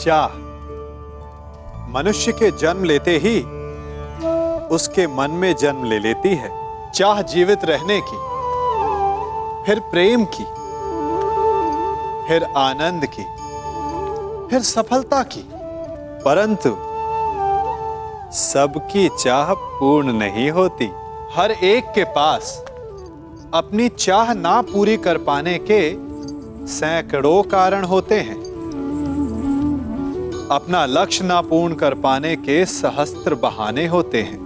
चाह मनुष्य के जन्म लेते ही उसके मन में जन्म ले लेती है। चाह जीवित रहने की, फिर प्रेम की, फिर आनंद की, फिर सफलता की। परंतु सबकी चाह पूर्ण नहीं होती। हर एक के पास अपनी चाह ना पूरी कर पाने के सैकड़ों कारण होते हैं। अपना लक्ष्य ना पूर्ण कर पाने के सहस्त्र बहाने होते हैं,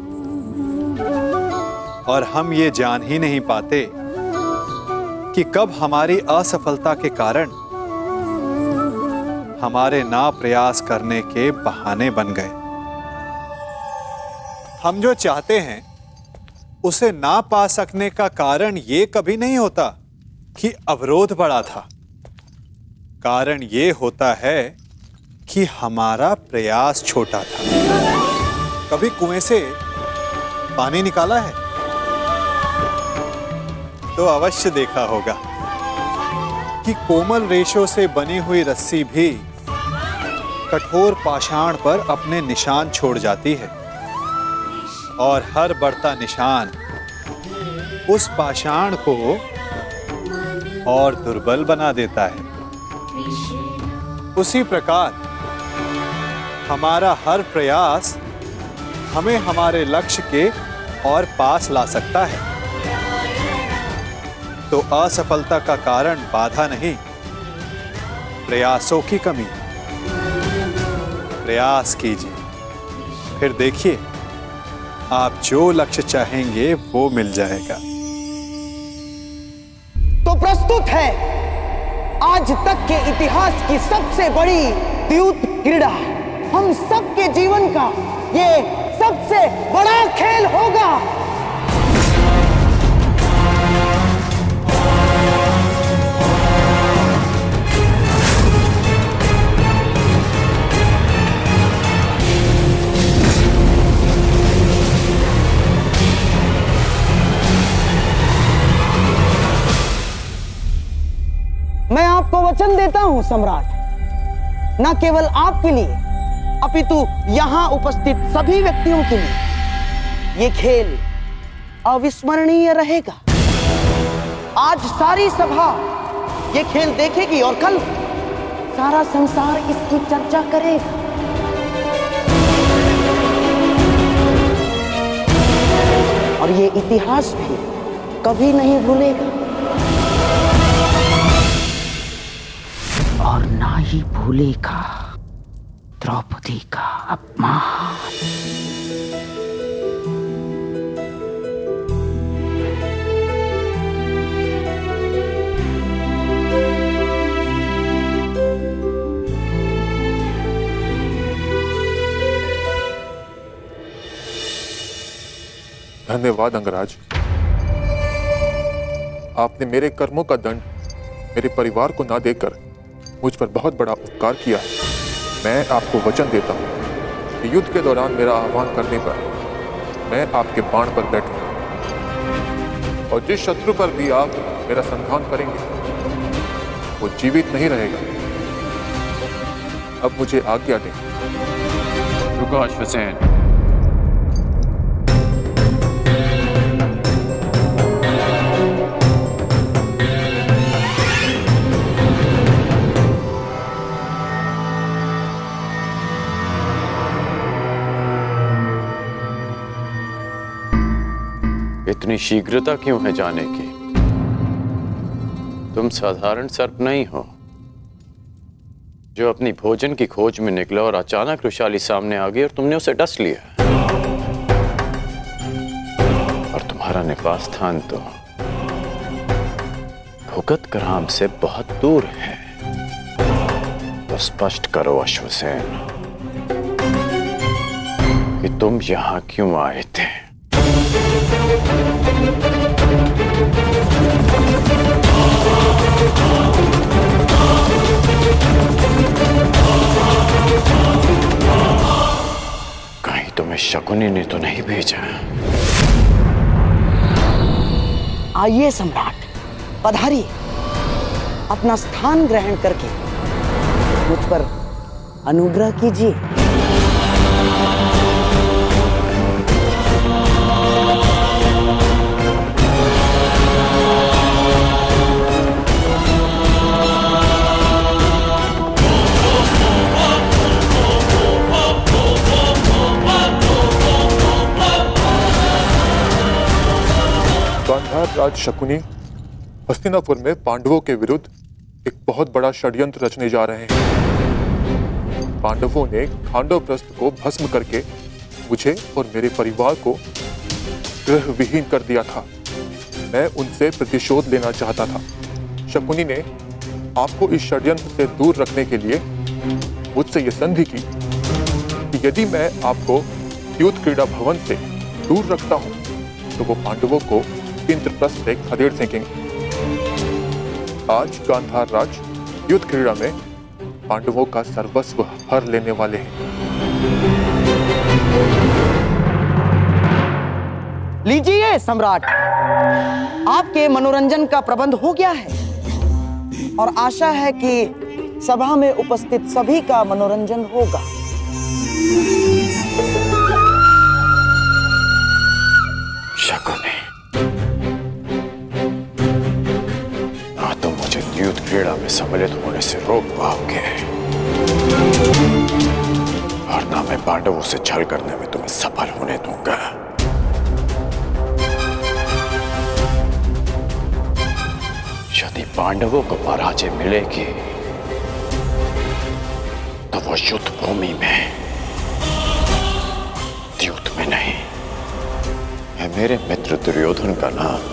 और हम ये जान ही नहीं पाते कि कब हमारी असफलता के कारण हमारे ना प्रयास करने के बहाने बन गए। हम जो चाहते हैं उसे ना पा सकने का कारण ये कभी नहीं होता कि अवरोध बड़ा था। कारण ये होता है कि हमारा प्रयास छोटा था। कभी कुएं से पानी निकाला है तो अवश्य देखा होगा कि कोमल रेशों से बनी हुई रस्सी भी कठोर पाषाण पर अपने निशान छोड़ जाती है, और हर बढ़ता निशान उस पाषाण को और दुर्बल बना देता है। उसी प्रकार हमारा हर प्रयास हमें हमारे लक्ष्य के और पास ला सकता है। तो असफलता का कारण बाधा नहीं, प्रयासों की कमी। प्रयास कीजिए, फिर देखिए आप जो लक्ष्य चाहेंगे वो मिल जाएगा। तो प्रस्तुत है आज तक के इतिहास की सबसे बड़ी द्यूत क्रीड़ा। हम सबके जीवन का ये सबसे बड़ा खेल होगा। मैं आपको वचन देता हूं सम्राट, न केवल आपके लिए अपितु यहां उपस्थित सभी व्यक्तियों के लिए ये खेल अविस्मरणीय रहेगा। आज सारी सभा ये खेल देखेगी और कल सारा संसार इसकी चर्चा करेगा। और ये इतिहास भी कभी नहीं भूलेगा, और ना ही भूलेगा द्रौपदी का अपमान। धन्यवाद अंगराज, आपने मेरे कर्मों का दंड मेरे परिवार को ना देकर मुझ पर बहुत बड़ा उपकार किया है। मैं आपको वचन देता हूँ कि युद्ध के दौरान मेरा आह्वान करने पर मैं आपके बाण पर बैठूंगा, और जिस शत्रु पर भी आप मेरा संधान करेंगे वो जीवित नहीं रहेगा। अब मुझे आज्ञा दें। रुको अश्वसेन, इतनी शीघ्रता क्यों है जाने की? तुम साधारण सर्प नहीं हो जो अपनी भोजन की खोज में निकला और अचानक वृषाली सामने आ गई और तुमने उसे डस लिया। और तुम्हारा निवास स्थान तो भुगत ग्राम से बहुत दूर है। तो स्पष्ट करो अश्वसेन कि तुम यहां क्यों आए थे? कहीं तुम्हें शकुनी ने तो नहीं भेजा? आइए सम्राट, पधारिए। अपना स्थान ग्रहण करके मुझ पर अनुग्रह कीजिए। गांधार राज शकुनी हस्तिनापुर में पांडवों के विरुद्ध एक बहुत बड़ा षड्यंत्र रचने जा रहे हैं। पांडवों ने खांडवप्रस्थ को भस्म करके मुझे और मेरे परिवार को गृह विहीन कर दिया था। मैं उनसे प्रतिशोध लेना चाहता था। शकुनी ने आपको इस षड्यंत्र से दूर रखने के लिए मुझसे यह संधि की कि यदि मैं आपको युद्ध क्रीड़ा भवन से दूर रखता हूं तो वो पांडवों को इंद्रप्रस्थ से खदेड़ फेंकेंगे। आज गांधार राज युद्ध क्रीड़ा में पांडवों का सर्वस्व हर लेने वाले हैं। लीजिए सम्राट, आपके मनोरंजन का प्रबंध हो गया है और आशा है कि सभा में उपस्थित सभी का मनोरंजन होगा। शकुनी, ना तुम मुझे युद्ध क्रीड़ा में सम्मिलित होने से रोक पाओगे और ना मैं पांडवों से छल करने में तुम्हें सफल होने दूंगा। यदि पांडवों को पराजय मिलेगी तो वो युद्ध भूमि में, युद्ध में नहीं। मैं मेरे मित्र दुर्योधन का नाम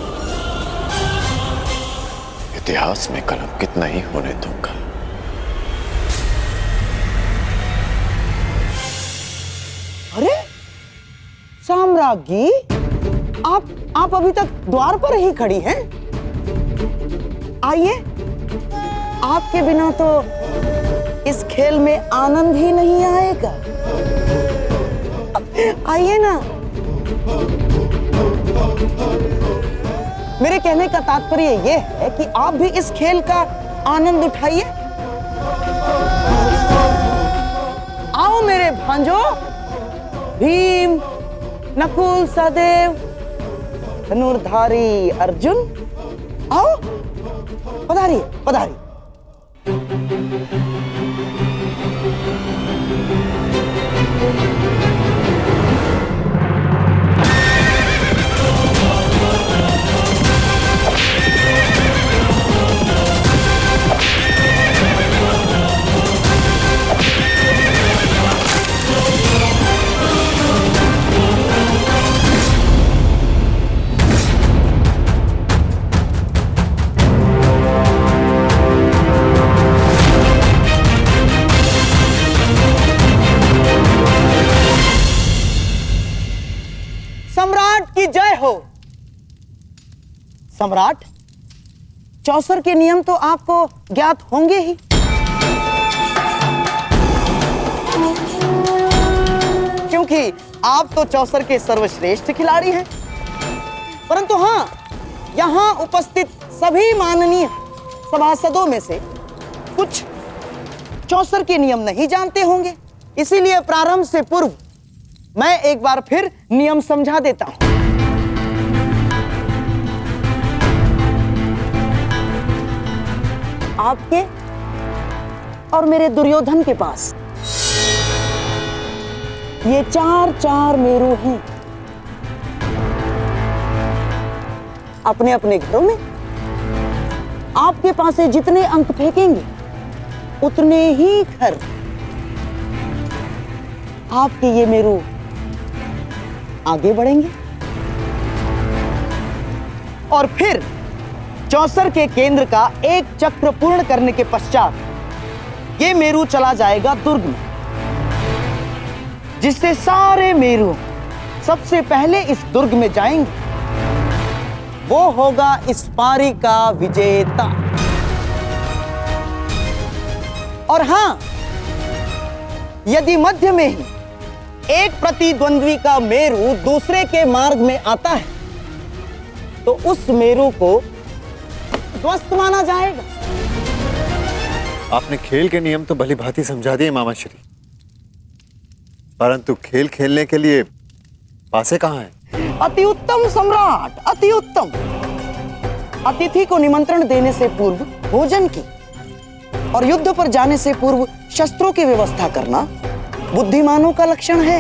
इतिहास में कलंकित नहीं होने दूंगा। अरे साम्राज्ञी, आप अभी तक द्वार पर ही खड़ी हैं? आइए, आपके बिना तो इस खेल में आनंद ही नहीं आएगा। आइए ना। मेरे कहने का तात्पर्य यह है कि आप भी इस खेल का आनंद उठाइए। आओ मेरे भांजो, भीम, नकुल, सहदेव, धनुर्धारी अर्जुन, आओ, पधारिए, पधारिए। सम्राट की जय हो। सम्राट, चौसर के नियम तो आपको ज्ञात होंगे ही। क्योंकि आप तो चौसर के सर्वश्रेष्ठ खिलाड़ी हैं। परंतु हां, यहां उपस्थित सभी माननीय सभासदों में से कुछ चौसर के नियम नहीं जानते होंगे। इसीलिए प्रारंभ से पूर्व मैं एक बार फिर नियम समझा देता हूं। आपके और मेरे दुर्योधन के पास ये चार मेरू हैं। अपने अपने घरों में आपके पास से जितने अंक फेंकेंगे उतने ही घर आपके ये मेरू आगे बढ़ेंगे और फिर चौसर के केंद्र का एक चक्र पूर्ण करने के पश्चात ये मेरू चला जाएगा दुर्ग में, जिससे सारे मेरू सबसे पहले इस दुर्ग में जाएंगे। वो होगा इस पारी का विजेता। और हां, यदि मध्य में ही एक प्रतिद्वंद्वी का मेरू दूसरे के मार्ग में आता है तो उस मेरू को ध्वस्त माना जाएगा। आपने खेल के नियम तो भली भांति समझा दिए मामा श्री, परंतु खेल खेलने के लिए पासे कहाँ हैं? अति उत्तम सम्राट, अति उत्तम। अतिथि को निमंत्रण देने से पूर्व भोजन की और युद्ध पर जाने से पूर्व शस्त्रों की व्यवस्था करना बुद्धिमानों का लक्षण है।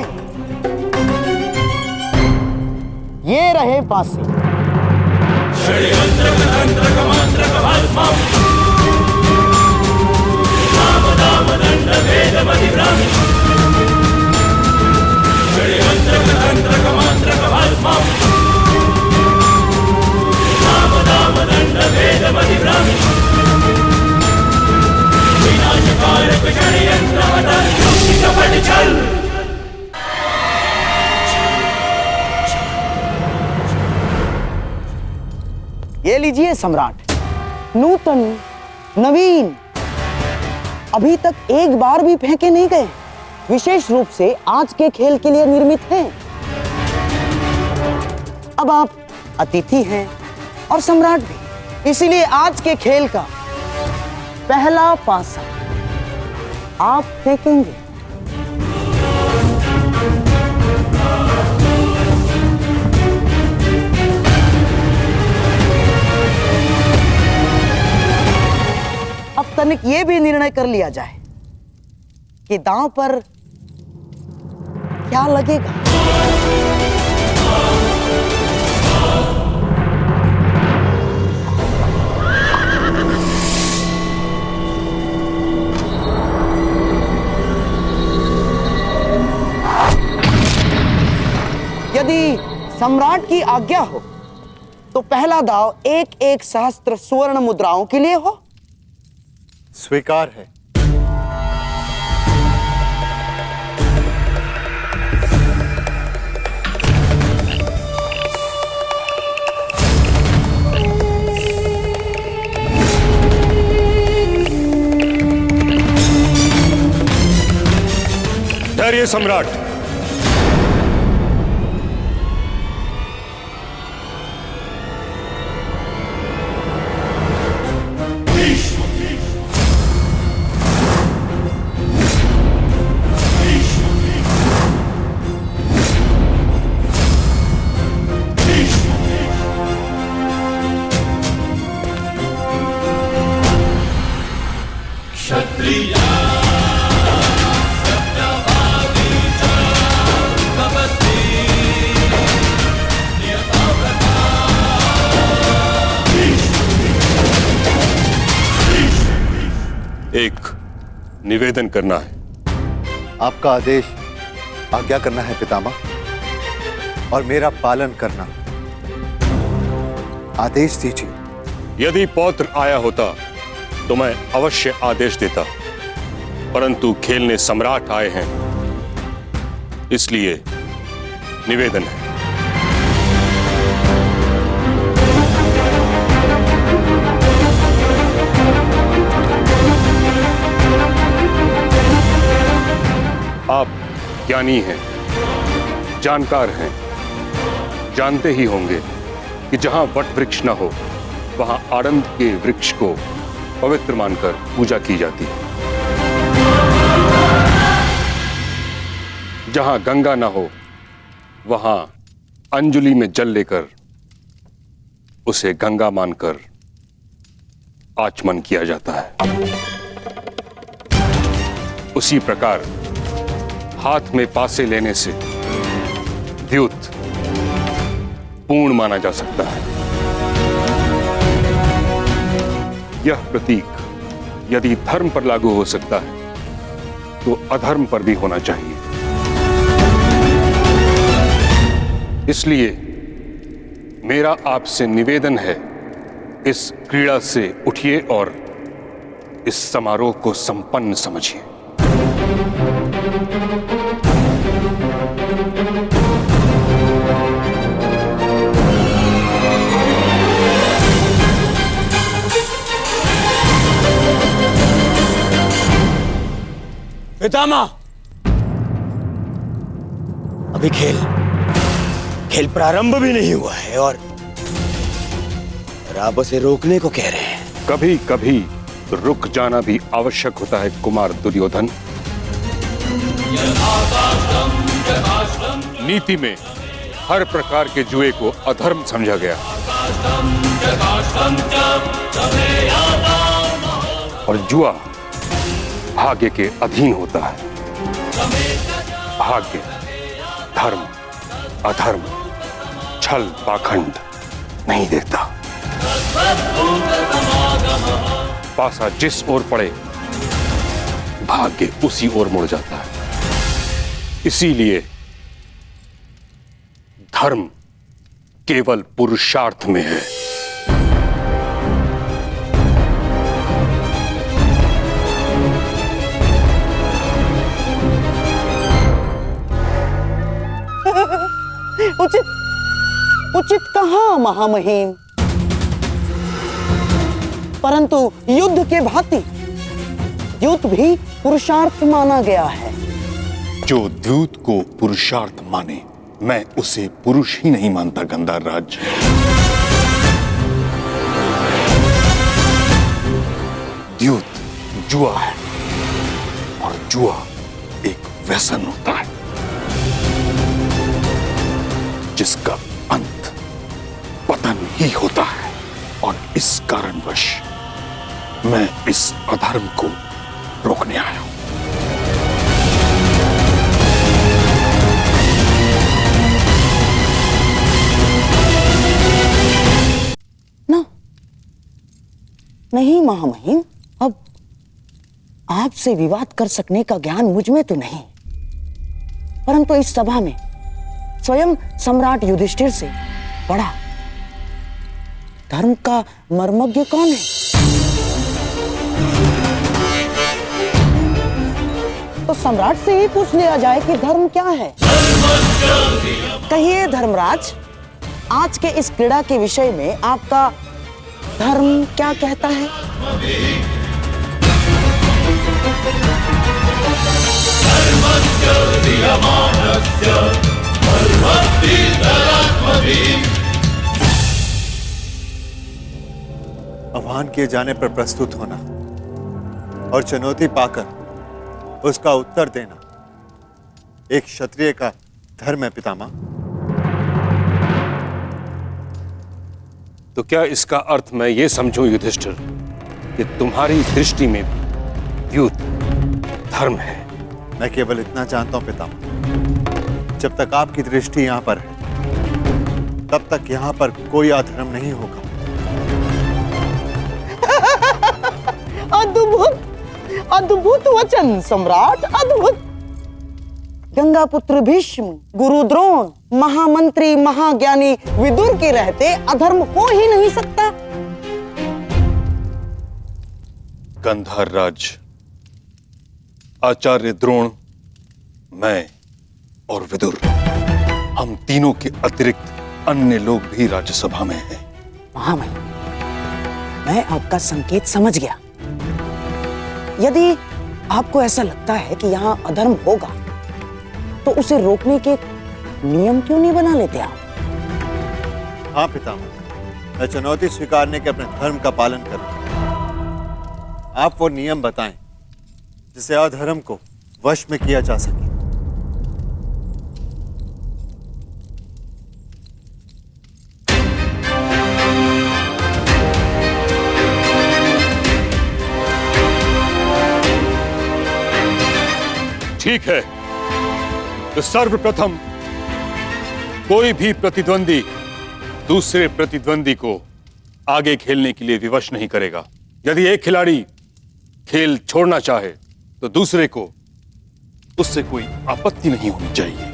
ये रहे पासे। ये लीजिए सम्राट, नूतन, नवीन, अभी तक एक बार भी फेंके नहीं गए, विशेष रूप से आज के खेल के लिए निर्मित हैं। अब आप अतिथि हैं और सम्राट भी, इसीलिए आज के खेल का पहला पासा आप फेंकेंगे। अब तनिक ये भी निर्णय कर लिया जाए कि दांव पर क्या लगेगा। यदि सम्राट की आज्ञा हो तो पहला दांव 1-1 सहस्त्र सुवर्ण मुद्राओं के लिए हो। स्वीकार है। धैर्य सम्राट। एक निवेदन करना है। आपका आदेश आज्ञा करना है पितामह, और मेरा पालन करना। आदेश दीजिए। यदि पौत्र आया होता तो मैं अवश्य आदेश देता, परंतु खेलने सम्राट आए हैं, इसलिए निवेदन है। आप ज्ञानी हैं, जानकार हैं, जानते ही होंगे कि जहां वट वृक्ष न हो वहां आनंद के वृक्ष को पवित्र मानकर पूजा की जाती है। जहां गंगा न हो वहां अंजलि में जल लेकर उसे गंगा मानकर आचमन किया जाता है। उसी प्रकार हाथ में पासे लेने से द्युत पूर्ण माना जा सकता है। यह प्रतीक यदि धर्म पर लागू हो सकता है तो अधर्म पर भी होना चाहिए। इसलिए मेरा आपसे निवेदन है, इस क्रीड़ा से उठिए और इस समारोह को संपन्न समझिए। पितामह, अभी खेल प्रारंभ भी नहीं हुआ है और आप उसे रोकने को कह रहे हैं। कभी कभी तो रुक जाना भी आवश्यक होता है कुमार दुर्योधन। नीति में हर प्रकार के जुए को अधर्म समझा गया और जुआ भाग्य के अधीन होता है। भाग्य, धर्म, अधर्म, छल, पाखंड नहीं देखता। पासा जिस ओर पड़े भाग्य उसी ओर मुड़ जाता है। इसीलिए धर्म केवल पुरुषार्थ में है। उचित कहां महामहिम, परंतु युद्ध के भांति द्यूत भी पुरुषार्थ माना गया है। जो द्यूत को पुरुषार्थ माने, मैं उसे पुरुष ही नहीं मानता गंधार राज। द्यूत जुआ है और जुआ एक व्यसन होता है जिसका अंत पतन ही होता है। और इस कारणवश मैं इस अधर्म को रोकने आया हूं। ना, नहीं महामहिम, अब आपसे विवाद कर सकने का ज्ञान मुझ में तो नहीं, परंतु इस सभा में स्वयं सम्राट युधिष्ठिर से बड़ा धर्म का मर्मज्ञ कौन है? तो सम्राट से ही पूछ लिया जाए कि धर्म क्या है। कहिए धर्मराज, आज के इस क्रीड़ा के विषय में आपका धर्म क्या कहता है? आह्वान किए जाने पर प्रस्तुत होना और चुनौती पाकर उसका उत्तर देना एक क्षत्रिय का धर्म है पितामह। तो क्या इसका अर्थ मैं ये समझूं युधिष्ठिर कि तुम्हारी दृष्टि में द्यूत धर्म है? मैं केवल इतना जानता हूं पितामह, जब तक आपकी दृष्टि यहां पर है तब तक यहां पर कोई अधर्म नहीं होगा। अद्भुत, अद्भुत वचन सम्राट, अद्भुत। गंगा पुत्र भीष्म, गुरु द्रोण, महामंत्री महाज्ञानी विदुर के रहते अधर्म हो ही नहीं सकता। गंधार राज, आचार्य द्रोण, मैं और विदुर, हम तीनों के अतिरिक्त अन्य लोग भी राज्यसभा में हैं। महामहिम, मैं आपका संकेत समझ गया। यदि आपको ऐसा लगता है कि यहाँ अधर्म होगा, तो उसे रोकने के नियम क्यों नहीं बना लेते आप? हाँ पितामह, मैं चुनौती स्वीकारने के अपने धर्म का पालन करूं। आप वो नियम बताएं जिसे अधर्म को वश में किया जा सके। ठीक है, तो सर्वप्रथम कोई भी प्रतिद्वंदी दूसरे प्रतिद्वंदी को आगे खेलने के लिए विवश नहीं करेगा। यदि एक खिलाड़ी खेल छोड़ना चाहे तो दूसरे को उससे कोई आपत्ति नहीं होनी चाहिए।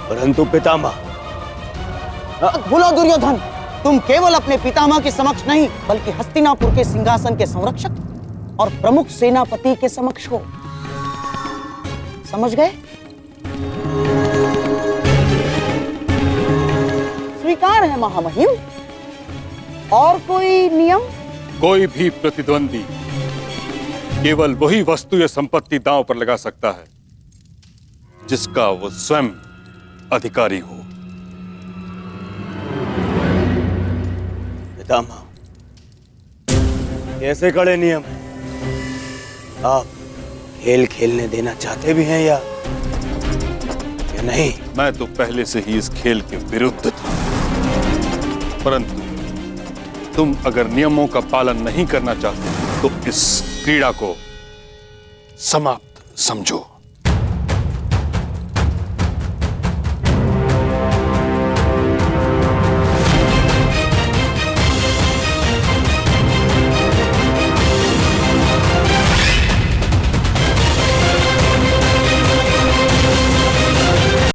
परंतु पितामह, बोलो दुर्योधन, तुम केवल अपने पितामह के समक्ष नहीं बल्कि हस्तिनापुर के सिंहासन के संरक्षक और प्रमुख सेनापति के समक्ष हो। समझ गए? स्वीकार है महामहिम। और कोई नियम? कोई भी प्रतिद्वंदी केवल वही वस्तु या संपत्ति दांव पर लगा सकता है जिसका वो स्वयं अधिकारी हो। दामा, कैसे कड़े नियम? आप खेल खेलने देना चाहते भी हैं या नहीं? मैं तो पहले से ही इस खेल के विरुद्ध था, परंतु तुम अगर नियमों का पालन नहीं करना चाहते तो इस क्रीड़ा को समाप्त समझो।